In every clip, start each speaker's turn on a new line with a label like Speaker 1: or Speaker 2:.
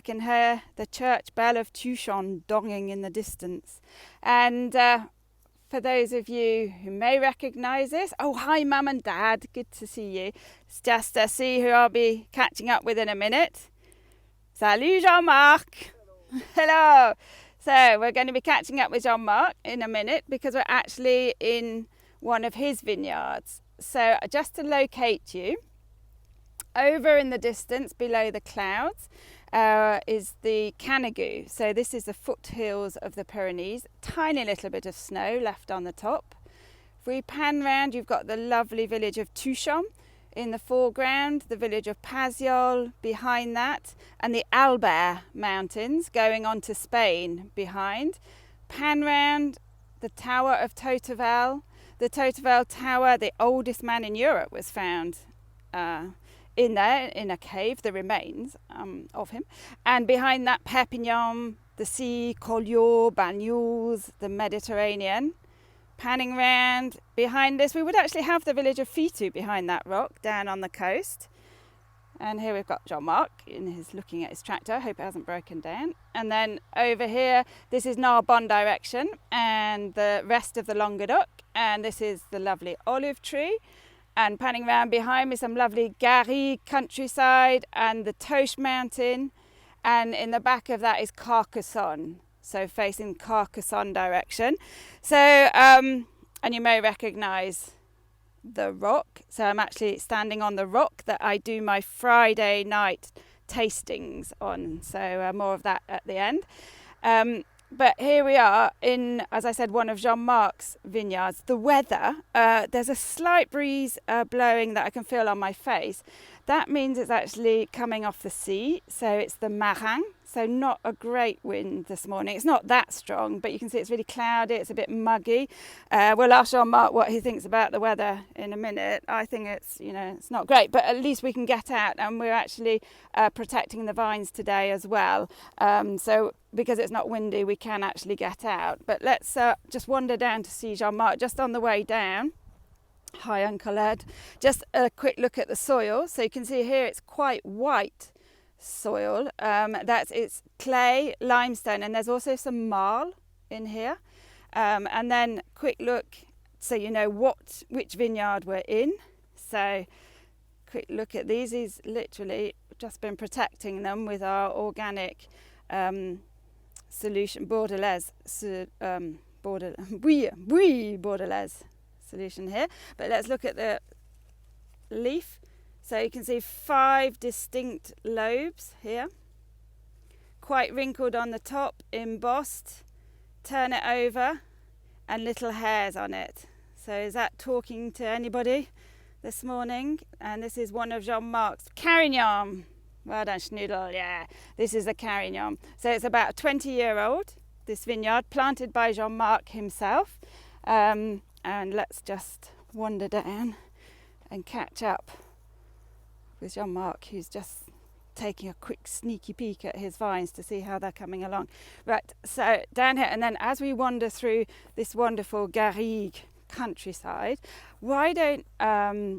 Speaker 1: I can hear the church bell of Tucson donging in the distance. And for those of you who may recognise this, oh, hi, Mum and Dad, good to see you. It's just to see who I'll be catching up with in a minute. Salut, Jean Marc. Hello. So we're going to be catching up with Jean Marc in a minute because we're actually in one of his vineyards. So just to locate you, over in the distance below the clouds is the Canigou. So this is the foothills of the Pyrenees. Tiny little bit of snow left on the top. If we pan round, you've got the lovely village of Tucson in the foreground, the village of Paziol behind that, and the Albert Mountains going on to Spain behind. Pan round, the Tower of Totevelle. The Totevelle Tower, the oldest man in Europe, was found in there, in a cave, the remains of him. And behind that, Perpignan, the sea, Collioure, Banyuls, the Mediterranean. Panning round, behind this, we would actually have the village of Fitou behind that rock, down on the coast. And here we've got Jean Marc looking at his tractor. I hope it hasn't broken down. And then over here, this is Narbonne direction, and the rest of the Languedoc. And this is the lovely olive tree. And panning round behind me, some lovely Garrigue countryside and the Toche mountain. And in the back of that is Carcassonne, so facing Carcassonne direction. So, and you may recognise the rock. So I'm actually standing on the rock that I do my Friday night tastings on. So more of that at the end. But here we are in, as I said, one of Jean Marc's vineyards. The weather, there's a slight breeze blowing that I can feel on my face. That means it's actually coming off the sea. So it's the Marin. So not a great wind this morning. It's not that strong, but you can see it's really cloudy. It's a bit muggy. We'll ask Jean Marc what he thinks about the weather in a minute. I think it's not great, but at least we can get out, and we're actually protecting the vines today as well. So because it's not windy, we can actually get out. But let's just wander down to see Jean Marc just on the way down. Hi, Uncle Ed. Just a quick look at the soil. So you can see here it's quite white soil. It's clay, limestone, and there's also some marl in here. And then quick look so you know which vineyard we're in. So quick look at these. He's literally just been protecting them with our organic solution, Bordelaise, Bordelaise solution here. But let's look at the leaf. So you can see 5 distinct lobes here, quite wrinkled on the top, embossed. Turn it over, and little hairs on it. So is that talking to anybody this morning? And this is one of Jean Marc's Carignan. Well done, Schnoodle. Yeah, this is the Carignan. So it's about 20-year-old, this vineyard, planted by Jean Marc himself. And let's just wander down and catch up with Jean Marc, who's just taking a quick sneaky peek at his vines to see how they're coming along. Right, so down here, and then as we wander through this wonderful Garrigue countryside, why don't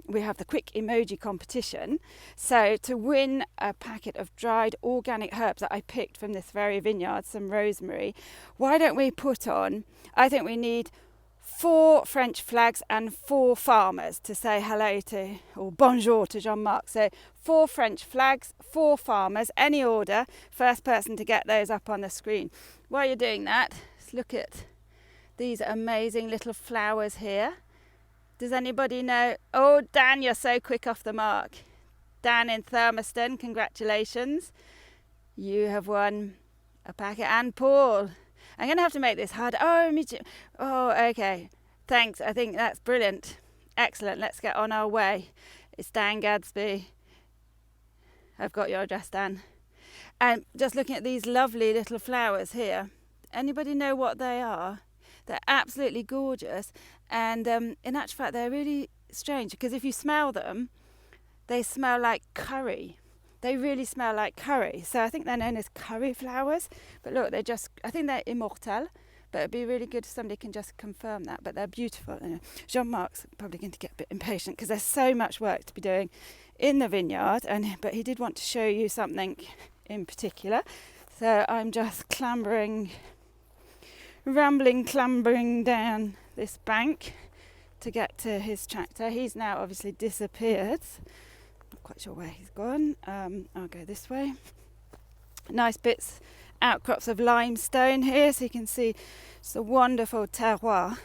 Speaker 1: we have the quick emoji competition? So to win a packet of dried organic herbs that I picked from this very vineyard, some rosemary, why don't we put on, I think we need 4 French flags and 4 farmers to say hello to, or bonjour to Jean Marc. So 4 French flags, 4 farmers, any order. First person to get those up on the screen. While you're doing that, let's look at these amazing little flowers here. Does anybody know? Oh, Dan, you're so quick off the mark. Dan in Thurmaston, congratulations. You have won a packet. And Paul, I'm going to have to make this hard. Oh, me too. Oh, okay. Thanks. I think that's brilliant. Excellent. Let's get on our way. It's Dan Gadsby. I've got your address, Dan. And just looking at these lovely little flowers here. Anybody know what they are? They're absolutely gorgeous. And in actual fact, they're really strange because if you smell them, they smell like curry. They really smell like curry. So I think they're known as curry flowers. But look, I think they're immortelle. But it'd be really good if somebody can just confirm that. But they're beautiful. Jean Marc's probably going to get a bit impatient because there's so much work to be doing in the vineyard. But he did want to show you something in particular. So I'm just clambering down this bank to get to his tractor. He's now obviously disappeared. Not quite sure where he's gone. I'll go this way. Nice bits, outcrops of limestone here, so you can see it's a wonderful terroir.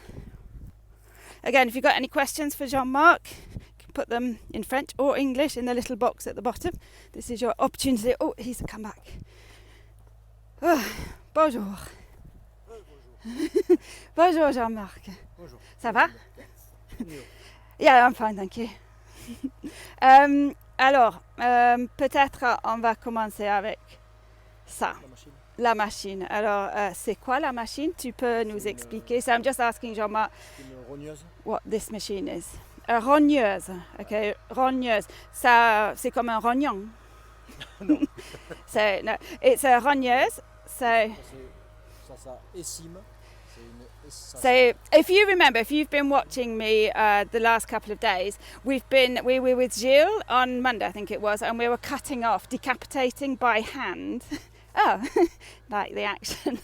Speaker 1: Again, if you've got any questions for Jean Marc, you can put them in French or English in the little box at the bottom. This is your opportunity. Oh, he's come back. Oh, bonjour. Bonjour Jean Marc.
Speaker 2: Bonjour.
Speaker 1: Ça va? Yeah, I'm fine, thank you. Alors, peut-être on va commencer avec ça. La machine. Alors, c'est quoi la machine? Tu peux nous expliquer? So I'm just asking Jean Marc what this machine is. Rogneuse. Okay, rogneuse. Ça, c'est comme un rognon.
Speaker 2: Non.
Speaker 1: No, it's a rogneuse. So
Speaker 2: écime.
Speaker 1: So if you remember, if you've been watching me the last couple of days, we were with Gilles on Monday, I think it was, and we were cutting off, decapitating by hand. Oh, like the action.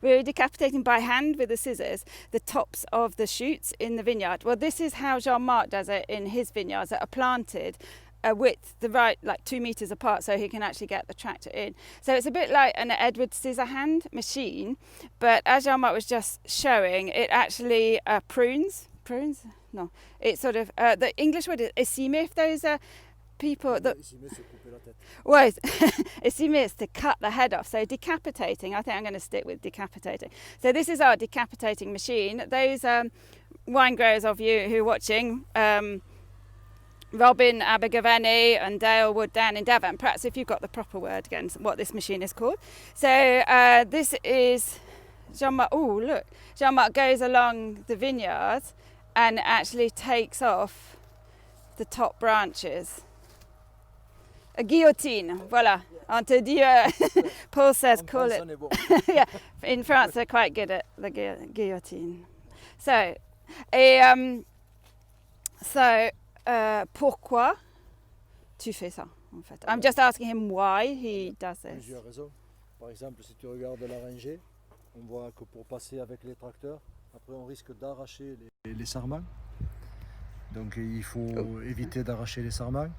Speaker 1: We were decapitating by hand with the scissors the tops of the shoots in the vineyard. Well, this is how Jean Marc does it in his vineyards that are planted width the right, like 2 meters apart, so he can actually get the tractor in. So it's a bit like an Edward Scissorhand machine, but as Jean Marc was just showing, it actually prunes. No, it's sort of the English word is écimer. If those are people that well, écimer is to cut the head off. So decapitating, I think I'm going to stick with decapitating. So this is our decapitating machine. Those wine growers of you who are watching, Robin Abergavenny and Dale Wood down in Devon, perhaps if you've got the proper word again, what this machine is called. So this is Jean Marc. Oh, look, Jean Marc goes along the vineyard and actually takes off the top branches. A guillotine, voilà. On te dit, Paul says call it. Yeah, in France they're quite good at the guillotine. So, pourquoi tu fais ça, en fait? I'm just asking him why he does this.
Speaker 2: Plusieurs raisons. Par exemple, si tu regardes la rangée, on voit que pour passer avec les tracteurs, après on risque d'arracher les sarments. Donc il faut éviter d'arracher les sarments.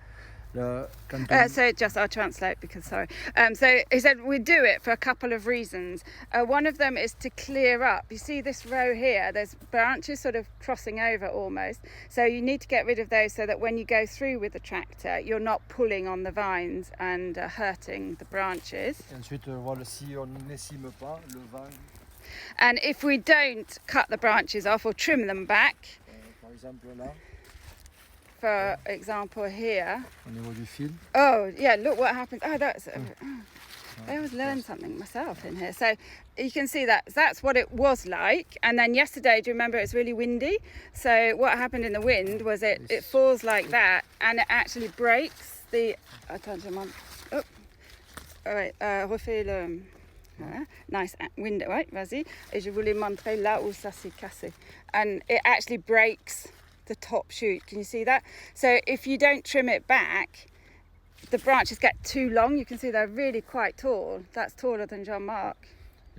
Speaker 1: So just I'll translate because sorry. So he said we do it for a couple of reasons. One of them is to clear up. You see this row here, there's branches sort of crossing over almost. So you need to get rid of those so that when you go through with the tractor, you're not pulling on the vines and hurting the branches.
Speaker 2: Ensuite, voilà, si on n'écime pas, le vent.
Speaker 1: And if we don't cut the branches off or trim them back,
Speaker 2: par exemple là.
Speaker 1: For example here.
Speaker 2: Au niveau du fil.
Speaker 1: Oh yeah, look what happens. Oh, that's. I always learn something myself in here. So you can see that's what it was like. And then yesterday, do you remember it was really windy? So what happened in the wind was it falls like that and it actually breaks the. Attends, oh, all right. Refais le. Voilà. Nice window, right? Vas-y. Et je voulais montrer là où ça s'est cassé. And it actually breaks the top shoot. Can you see that? So if you don't trim it back, the branches get too long. You can see they're really quite tall. That's taller than Jean Marc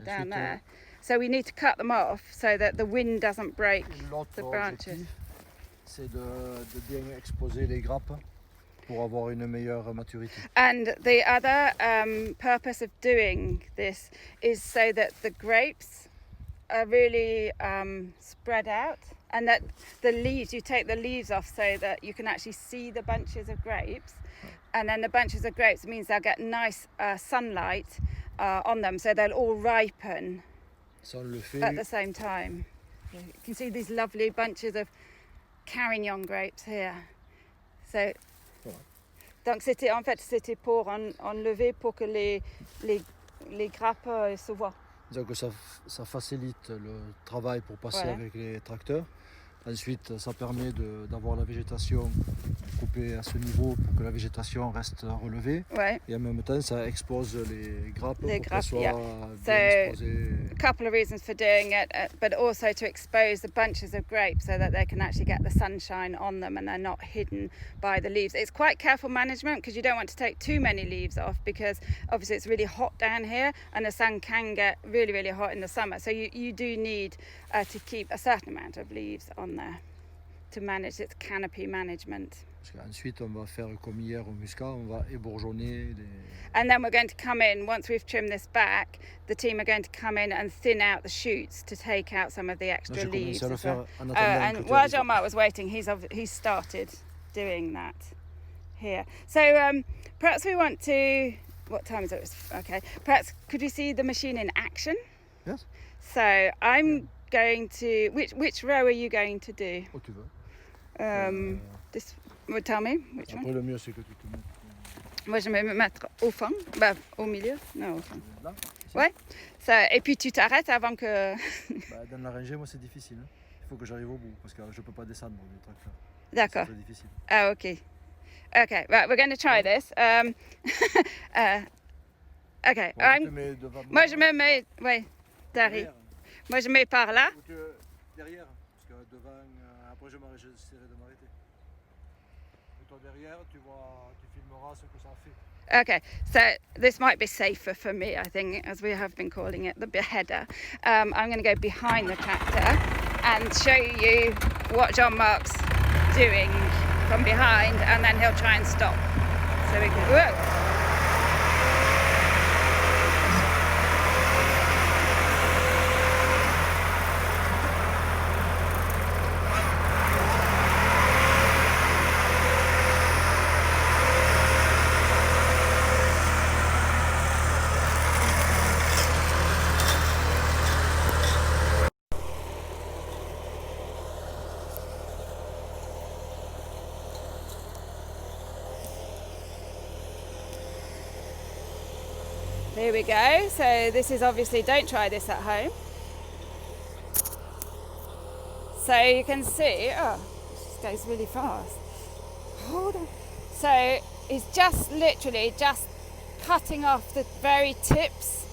Speaker 1: down there. So we need to cut them off so that the wind doesn't break the branches.
Speaker 2: C'est de bien exposer les grappes pour avoir une meilleure maturité.
Speaker 1: And the other purpose of doing this is so that the grapes are really spread out, and that the leaves, you take the leaves off so that you can actually see the bunches of grapes, and then the bunches of grapes means they'll get nice sunlight on them, so they'll all ripen at the same time. You can see these lovely bunches of Carignan grapes here. So, donc c'était pour enlever pour que les grappes se voient.
Speaker 2: Donc ça facilite le travail pour passer avec les tracteurs. Ensuite, ça permet d'avoir la végétation couper à ce niveau pour que la végétation reste relevée.
Speaker 1: Ouais.
Speaker 2: Et en même temps, ça expose les grappes
Speaker 1: Les
Speaker 2: pour
Speaker 1: grappes,
Speaker 2: qu'elles soient
Speaker 1: yeah.
Speaker 2: bien
Speaker 1: So,
Speaker 2: exposées.
Speaker 1: a couple of reasons for doing it, but also to expose the bunches of grapes so that they can actually get the sunshine on them and they're not hidden by the leaves. It's quite careful management because you don't want to take too many leaves off because obviously it's really hot down here and the sun can get really, really hot in the summer. So you do need to keep a certain amount of leaves on there to manage its canopy management.
Speaker 2: Parce qu'ensuite, on va faire comme hier au muscat, on va ébourgeonner les...
Speaker 1: And then we're going to come in, once we've trimmed this back, the team are going to come in and thin out the shoots to take out some of the extra
Speaker 2: Là,
Speaker 1: leaves.
Speaker 2: à le faire en attendant
Speaker 1: And
Speaker 2: que
Speaker 1: while Jean Marc was waiting, he's started doing that here. So perhaps we want to, what time is it? Okay, perhaps could we see the machine in action?
Speaker 2: Yes.
Speaker 1: So I'm going to, which row are you going to do?
Speaker 2: Oh, tu veux.
Speaker 1: This would tell me which
Speaker 2: Après,
Speaker 1: one.
Speaker 2: le mieux, c'est que tu te mettes...
Speaker 1: Moi, je vais me mettre au fond, au milieu, non au fond.
Speaker 2: Là,
Speaker 1: Ouais. Ça, et puis tu t'arrêtes avant que...
Speaker 2: Dans la rangée, moi, c'est difficile. Hein. Il faut que j'arrive au bout parce que je ne peux pas descendre du tracteur.
Speaker 1: D'accord.
Speaker 2: C'est très difficile.
Speaker 1: Ah, ok. Okay, right, we're going to try this. Okay,
Speaker 2: Bon, tu te mets devant
Speaker 1: moi je me mets, ouais, derrière. Moi je mets par là.
Speaker 2: Ou que derrière, parce que devant, après j'essaierai de m'arrêter. Et toi derrière, tu filmeras ce que ça fait.
Speaker 1: Okay, so this might be safer for me, I think, as we have been calling it, the beheader. I'm going to go behind the tractor and show you what Jean Marc's doing from behind, and then he'll try and stop. So we can... Whoa. Here we go. So this is obviously, don't try this at home. So you can see, oh, this goes really fast. Hold on. So he's just literally just cutting off the very tips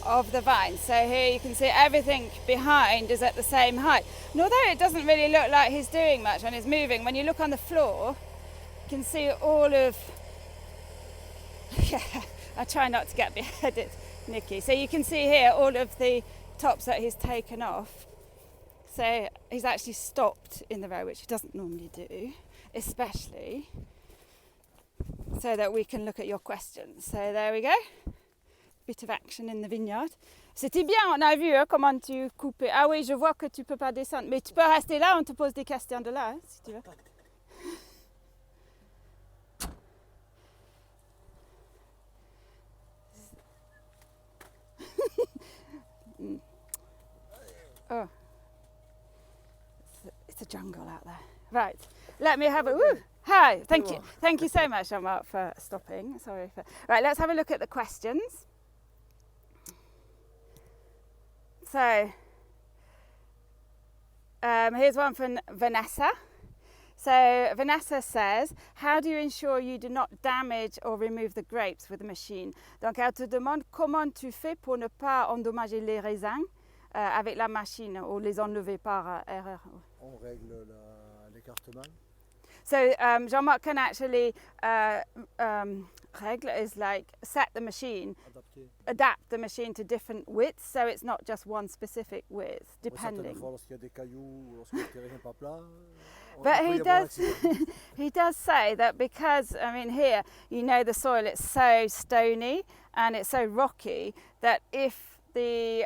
Speaker 1: of the vine. So here you can see everything behind is at the same height. And although it doesn't really look like he's doing much when he's moving, when you look on the floor, you can see all of... Yeah, I try not to get beheaded, Nikki. So you can see here all of the tops that he's taken off. So he's actually stopped in the row, which he doesn't normally do, especially so that we can look at your questions. So there we go. Bit of action in the vineyard. C'était bien, on a vu comment tu coupes. Ah oui, je vois que tu peux pas descendre, mais tu peux rester là, on te pose des questions de là, si tu veux. Oh, it's a jungle out there. Right, let me have a woo. Hi, thank you so much, Jean Marc, for stopping. Sorry for. Right, let's have a look at the questions. So, here's one from Vanessa. So Vanessa says, how do you ensure you do not damage or remove the grapes with the machine? Donc elle te demande comment tu fais pour ne pas endommager les raisins avec la machine ou les enlever par erreur.
Speaker 2: On règle l'écartement.
Speaker 1: So Jean Marc can actually règle is like set the machine, adapt the machine to different widths, so it's not just one specific width, depending. But he does say that because, I mean, here, you know, the soil, it's so stony and it's so rocky that if the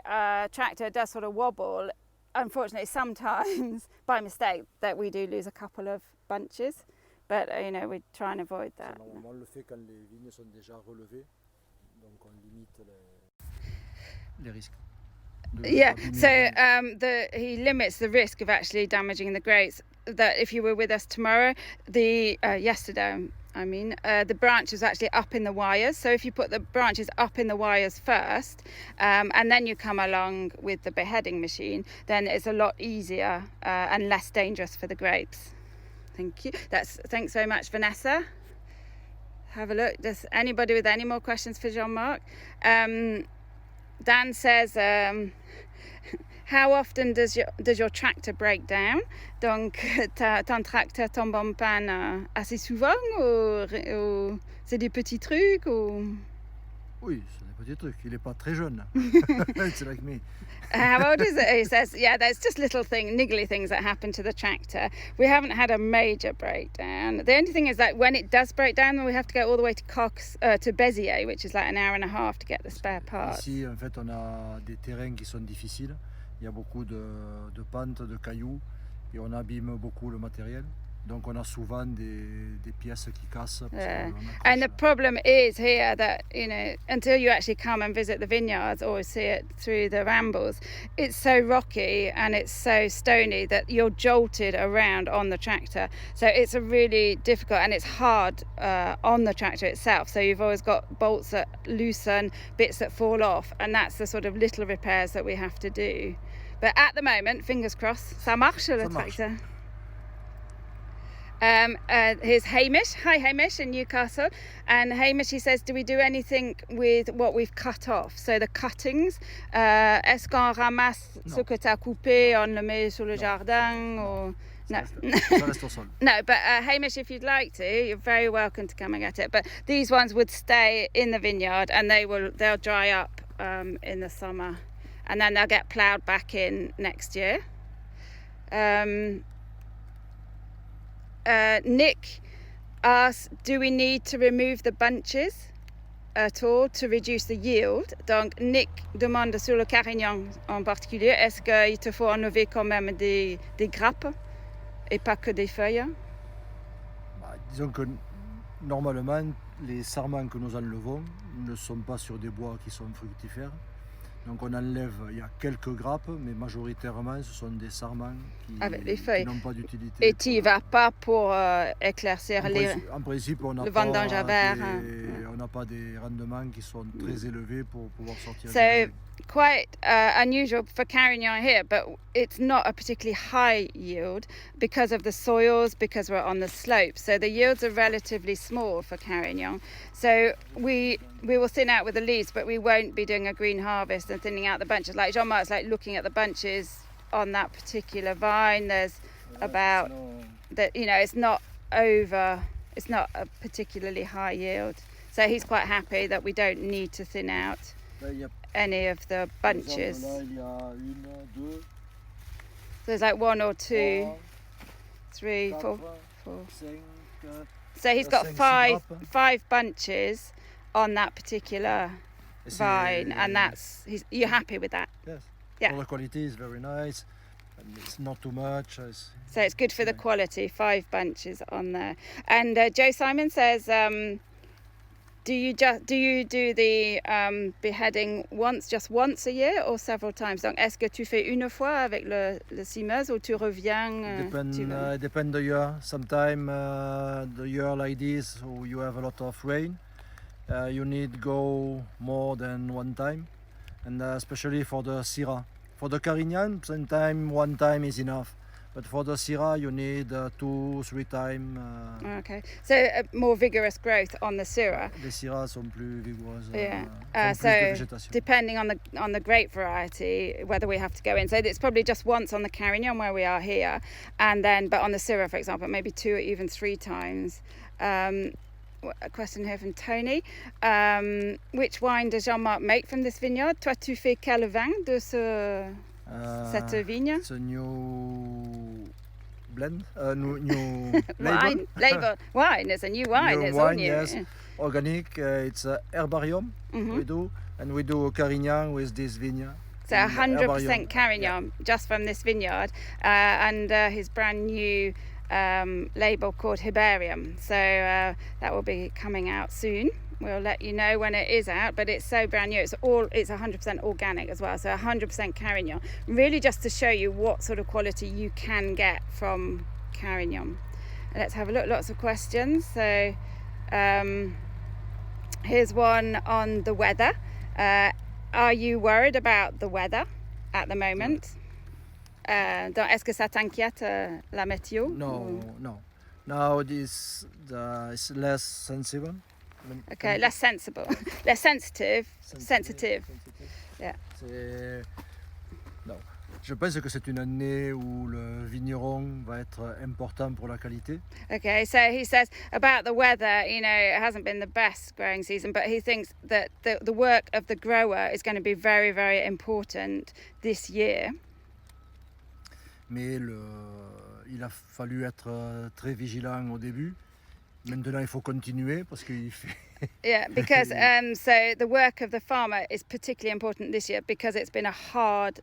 Speaker 1: tractor does sort of wobble, unfortunately, sometimes by mistake that we do lose a couple of bunches. But, you know, we try and avoid that.
Speaker 2: Normalement, on le fait quand les vignes sont déjà relevées, donc on limite les risques.
Speaker 1: Yeah, so he limits the risk of actually damaging the grapes. That if you were with us tomorrow, yesterday, the branch was actually up in the wires. So if you put the branches up in the wires first, and then you come along with the beheading machine, then it's a lot easier and less dangerous for the grapes. Thank you. Thanks very much, Vanessa. Have a look. Does anybody with any more questions for Jean Marc? Dan says, how often does your tractor break down? Donc, ton tracteur tombe en panne assez souvent ou c'est des petits trucs ou...
Speaker 2: Oui, c'est des petits trucs. Il n'est pas très jeune. It's like me.
Speaker 1: How old is it? He says, yeah, there's just niggly things that happen to the tractor. We haven't had a major breakdown. The only thing is that when it does break down, then we have to go all the way to to Béziers, which is like an hour and a half to get the spare parts.
Speaker 2: Ici, en fait, on a des terrains qui sont difficiles. Il y a beaucoup de pentes, de cailloux, et on abîme beaucoup le matériel. Donc on a souvent des pièces qui cassent.
Speaker 1: And the problem is here that, you know, until you actually come and visit the vineyards or see it through the rambles, it's so rocky and it's so stony that you're jolted around on the tractor. So it's a really difficult, and it's hard on the tractor itself. So you've always got bolts that loosen, bits that fall off, and that's the sort of little repairs that we have to do. But at the moment, fingers crossed, ça marche le tracteur. Here's Hamish. Hi, Hamish in Newcastle. And Hamish, he says, do we do anything with what we've cut off? So the cuttings, est-ce qu'on ramasse ce que tu as coupé, on le met sur le jardin? Or... No.
Speaker 2: Ça reste au sol.
Speaker 1: No, but Hamish, if you'd like to, you're very welcome to come and get it. But these ones would stay in the vineyard and they'll dry up in the summer. And then they'll get ploughed back in next year. Nick asks, do we need to remove the bunches at all to reduce the yield? Donc Nick demande sur le Carignan en particulier, est-ce qu'il te faut enlever quand même des grappes et pas que des feuilles?
Speaker 2: Disons que normalement, les sarments que nous enlevons ne sont pas sur des bois qui sont fructifères. Donc on enlève, il y a quelques grappes, mais majoritairement ce sont des sarments qui n'ont pas d'utilité.
Speaker 1: Et tu n'y vas pas pour éclaircir
Speaker 2: en principe, on n'a pas des rendements qui sont très élevés pour pouvoir sortir.
Speaker 1: So quite unusual for Carignan here, but it's not a particularly high yield because of the soils, because we're on the slope. So the yields are relatively small for Carignan. So we will thin out with the leaves, but we won't be doing a green harvest and thinning out the bunches. Like Jean Marc's like looking at the bunches on that particular vine. There's about that, you know, it's not a particularly high yield. So he's quite happy that we don't need to thin out any of the bunches. So there's like 1 or 2, 3, 4. So he's got five bunches on that particular vine, and you're happy with that?
Speaker 2: Yes.
Speaker 1: Yeah.
Speaker 2: Well, the quality is very nice, and it's not too much.
Speaker 1: So it's good for the quality. 5 bunches on there. And Joe Simon says, do you do the beheading just once a year or several times? Donc, est-ce que tu fais une fois avec le cimeuse ou tu reviens?
Speaker 2: Depend the year. Sometimes the year like this, or you have a lot of rain, you need go more than one time, and especially for the Syrah. For the Carignan, sometimes one time is enough. But for the Syrah, you need 2-3 times.
Speaker 1: Okay, so more vigorous growth on the Syrah.
Speaker 2: Les Syrahs sont plus vigoureuses.
Speaker 1: Yeah.
Speaker 2: Plus de végétation.
Speaker 1: Depending on the grape variety, whether we have to go in. So it's probably just once on the Carignan where we are here, and then but on the Syrah, for example, maybe 2 or even 3 times. A question here from Tony. Which wine does Jean Marc make from this vineyard? Toi, tu fais quel vin de cette vigne?
Speaker 2: It's a new blend, new
Speaker 1: wine label. Wine. It's a new wine.
Speaker 2: New
Speaker 1: it's
Speaker 2: wine,
Speaker 1: all new.
Speaker 2: yes. Organic. It's herbarium. We do, and we do Carignan with this vineyard.
Speaker 1: So 100% Carignan, just from this vineyard, and his brand new label called Herbarium. So that will be coming out soon. We'll let you know when it is out, but it's so brand new. It's 100% organic as well, so 100% Carignan. Really just to show you what sort of quality you can get from Carignan. And let's have a look, lots of questions. So here's one on the weather. Are you worried about the weather at the moment? Est-ce que ça t'inquiète la météo?
Speaker 2: No. Now it's less sensible.
Speaker 1: Okay, less sensible, less sensitive. Yeah.
Speaker 2: Non. Je pense que c'est une année où le vigneron va être important pour la qualité.
Speaker 1: Okay, so he says about the weather, you know, it hasn't been the best growing season, but he thinks that the work of the grower is going to be very, very important this year.
Speaker 2: Mais il a fallu être très vigilant au début. Maintenant, il faut continuer parce qu'il fait.
Speaker 1: Yeah, because so the work of the farmer is particularly important this year because it's been a hard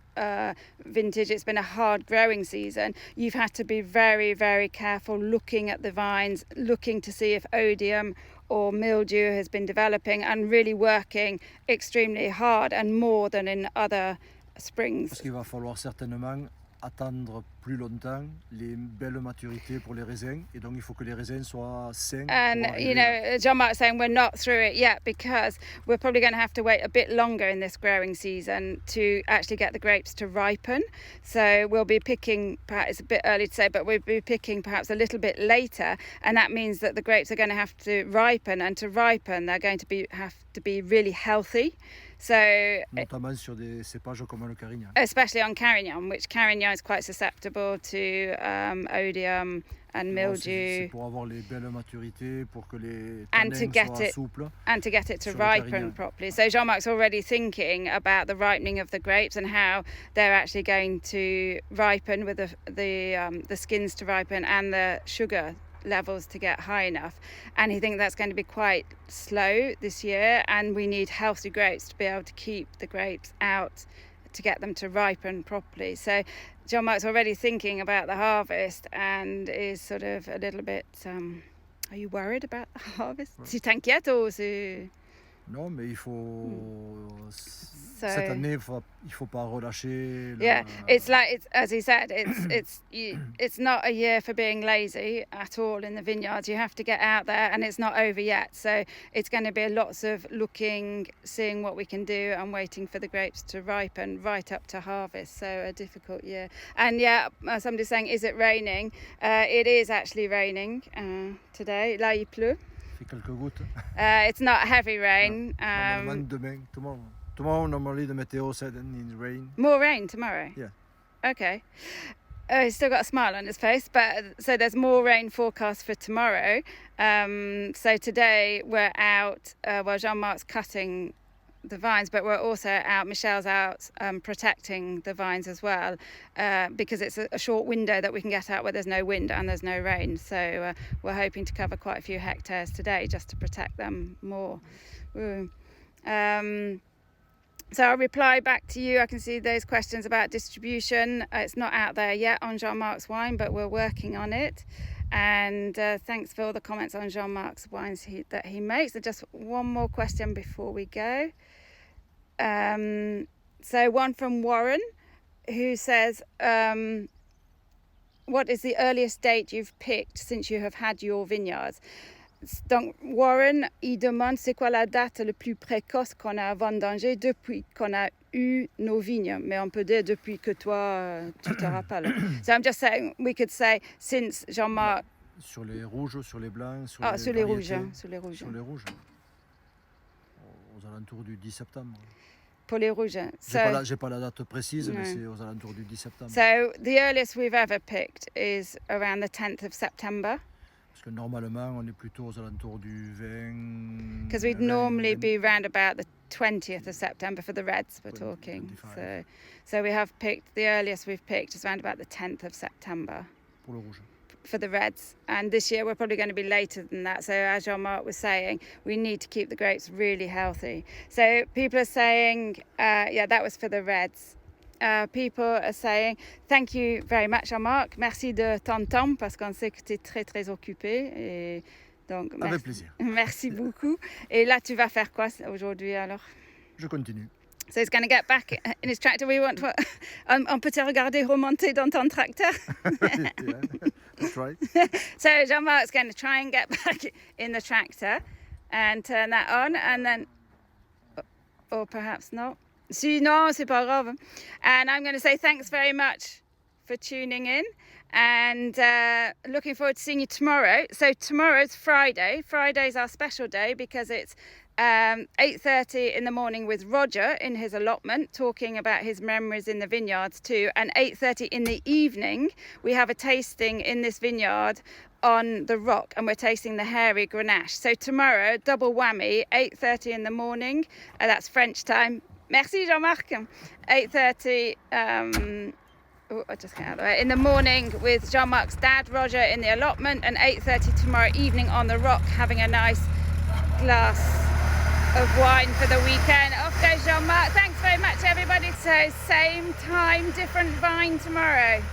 Speaker 1: vintage, it's been a hard growing season. You've had to be very, very careful looking at the vines, looking to see if odium or mildew has been developing, and really working extremely hard and more than in other springs.
Speaker 2: Parce qu'il va falloir certainement attendre plus longtemps les belles maturités pour les raisins, et donc il faut que les raisins soient sains.
Speaker 1: And you know, Jean Marc saying we're not through it yet because we're probably going to have to wait a bit longer in this growing season to actually get the grapes to ripen. So we'll be picking, perhaps it's a bit early to say, but we'll be picking perhaps a little bit later, and that means that the grapes are going to have to ripen, and to ripen they're going to have to be really healthy. So,
Speaker 2: notamment sur des cépages comme le Carignan.
Speaker 1: Especially on Carignan, which Carignan is quite susceptible to odium and mildew.
Speaker 2: C'est pour avoir les belles maturités, pour que les tanins soient souples.
Speaker 1: And to get it to ripen properly. So Jean Marc's already thinking about the ripening of the grapes and how they're actually going to ripen with the skins to ripen and the sugar levels to get high enough, and he thinks that's going to be quite slow this year, and we need healthy grapes to be able to keep the grapes out to get them to ripen properly. So Jean Marc's already thinking about the harvest and is sort of a little bit are you worried about the harvest? Tu t'inquiètes ou
Speaker 2: Non, mais il faut cette année, il faut pas relâcher.
Speaker 1: Yeah, it's like it's as he said, it's not a year for being lazy at all in the vineyards. You have to get out there, and it's not over yet. So it's going to be lots of looking, seeing what we can do, and waiting for the grapes to ripen right up to harvest. So a difficult year. And yeah, somebody's saying, is it raining? It is actually raining today. Là, il pleut.
Speaker 2: Quelques gouttes.
Speaker 1: It's not heavy rain.
Speaker 2: Demain, tomorrow normally the meteo said it needs rain.
Speaker 1: More rain tomorrow?
Speaker 2: Yeah.
Speaker 1: Okay. He's still got a smile on his face, but so there's more rain forecast for tomorrow. So today we're out, Jean Marc's cutting the vines, but we're also out, Michelle's out protecting the vines as well, because it's a short window that we can get out where there's no wind and there's no rain. So we're hoping to cover quite a few hectares today just to protect them more. So I'll reply back to you. I can see those questions about distribution. It's not out there yet on Jean Marc's wine, but we're working on it. And thanks for all the comments on Jean Marc's wines that he makes. And just one more question before we go. So one from Warren, who says, what is the earliest date you've picked since you have had your vineyards? Donc Warren, il demande c'est quoi la date le plus précoce qu'on a vendangé depuis qu'on a eu nos vignes, mais on peut dire depuis que toi tu te rappelles. So I'm just saying, we could say since Jean Marc.
Speaker 2: Sur les rouges, sur les blancs, sur
Speaker 1: les rouges, sur les rouges.
Speaker 2: Sur les rouges. Aux alentours du 10 septembre.
Speaker 1: Pour les rouges.
Speaker 2: J'ai pas la date précise, mais c'est aux alentours du 10 septembre.
Speaker 1: So the earliest we've ever picked is around the 10th of September.
Speaker 2: Parce que normalement, on est plutôt aux alentours du 20.
Speaker 1: Because we'd normally be around about the 20th of September for the reds, we're talking.
Speaker 2: 25.
Speaker 1: So we have picked, the earliest we've picked is around about the 10th of September.
Speaker 2: Pour le rouge.
Speaker 1: For the reds, and this year we're probably going to be later than that. So as Jean Marc was saying, we need to keep the grapes really healthy. So people are saying, yeah, that was for the reds. People are saying, thank you very much, Jean Marc. Merci de ton temps parce qu'on sait que tu es très très occupé. Et donc,
Speaker 2: avec plaisir.
Speaker 1: Merci beaucoup. Et là, tu vas faire quoi aujourd'hui alors?
Speaker 2: Je continue.
Speaker 1: So he's going to get back in his tractor. On peut te regarder remonter dans ton tracteur.
Speaker 2: Yeah, that's right.
Speaker 1: So Jean Marc's going to try and get back in the tractor and turn that on, and then, or perhaps not. Si, non, c'est pas grave. And I'm going to say thanks very much for tuning in, and looking forward to seeing you tomorrow. So tomorrow's Friday. Friday's our special day because it's 8:30 in the morning with Roger in his allotment, talking about his memories in the vineyards too, and 8:30 in the evening we have a tasting in this vineyard on the rock, and we're tasting the hairy Grenache. So tomorrow, double whammy, 8:30 in the morning, that's French time. Merci Jean Marc. 8:30 I just came out of the way. In the morning with Jean Marc's dad Roger in the allotment, and 8:30 tomorrow evening on the rock, having a nice glass of wine for the weekend. Off goes Jean Marc. Thanks very much everybody. So same time, different vine tomorrow.